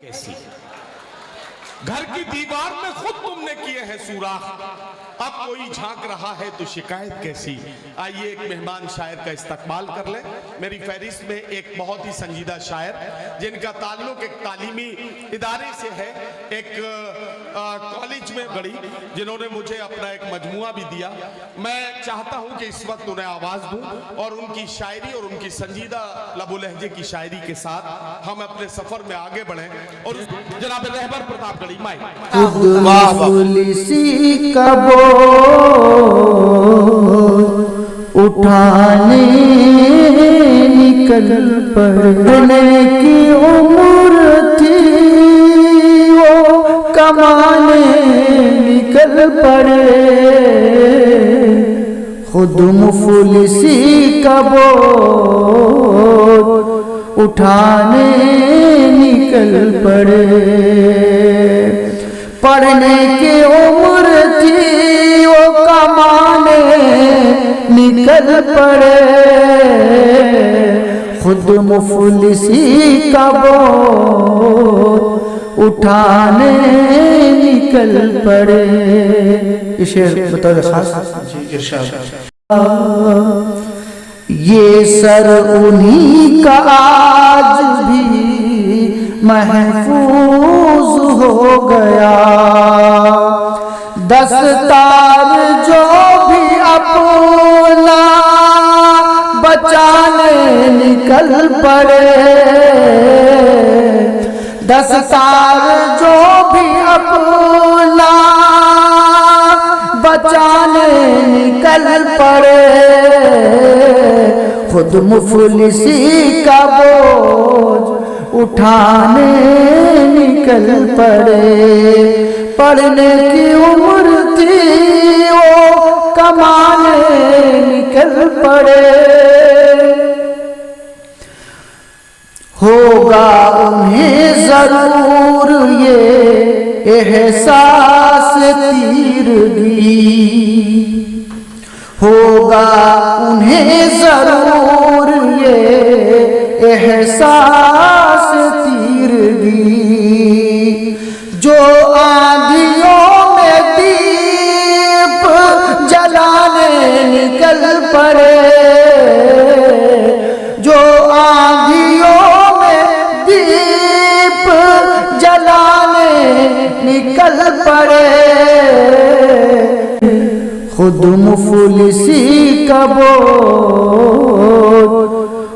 کیسی گھر کی دیوار میں خود تم نے کیے ہیں سوراخ، اب کوئی جھانک رہا ہے تو شکایت کیسی۔ آئیے ایک مہمان شاعر کا استقبال کر لیں۔ میری فہرست میں ایک بہت ہی سنجیدہ شاعر جن کا تعلق ایک تعلیمی ادارے سے ہے، ایک کالج میں پڑھی، جنہوں نے مجھے اپنا ایک مجموعہ بھی دیا۔ میں چاہتا ہوں کہ اس وقت انہیں آواز دوں اور ان کی شاعری اور ان کی سنجیدہ لب و لہجے کی شاعری کے ساتھ ہم اپنے سفر میں آگے بڑھیں۔ اور جناب رہبر پرتاپ گڑھی مائک پولیسی کا بوجھ اٹھانے نکل پڑنے کی عمر تھی، وہ کمانے نکل پڑے، خود مفلسی کا بوجھ اٹھانے نکل پڑے۔ پڑھنے کی عمر تھی وہ کمانے نکل پڑے، خود مفلسی کا بوجھ اٹھانے نکل پڑے۔ یہ شعر بطور خاص یہ سر انہی کا آج بھی محفوظ ہو گیا، دستار جو بھی اپنا بچانے نکل پڑے، دستار جو بھی اپنا بچانے نکل پڑے، خود مفلسی کا بوجھ اٹھانے نکل پڑے۔ پڑھنے کی عمر تھی وہ کمانے نکل پڑے، ہوگا انہیں ضرور یہ احساس تیرگی، ہوگا انہیں ضرور یہ احساس تیرگی، جو آندھیوں میں دیپ جلانے نکل پڑے، جو آندھیوں میں دیپ جلانے نکل پڑے، خود مفلسی کا بوجھ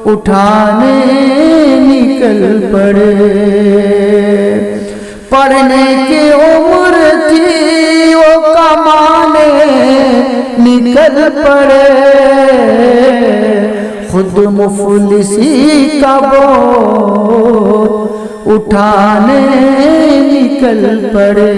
اٹھانے نکل پڑے۔ پڑھنے کی عمر تھی وہ کمانے نکل پڑے، خود مفلسی کا بوجھ اٹھانے نکل پڑے۔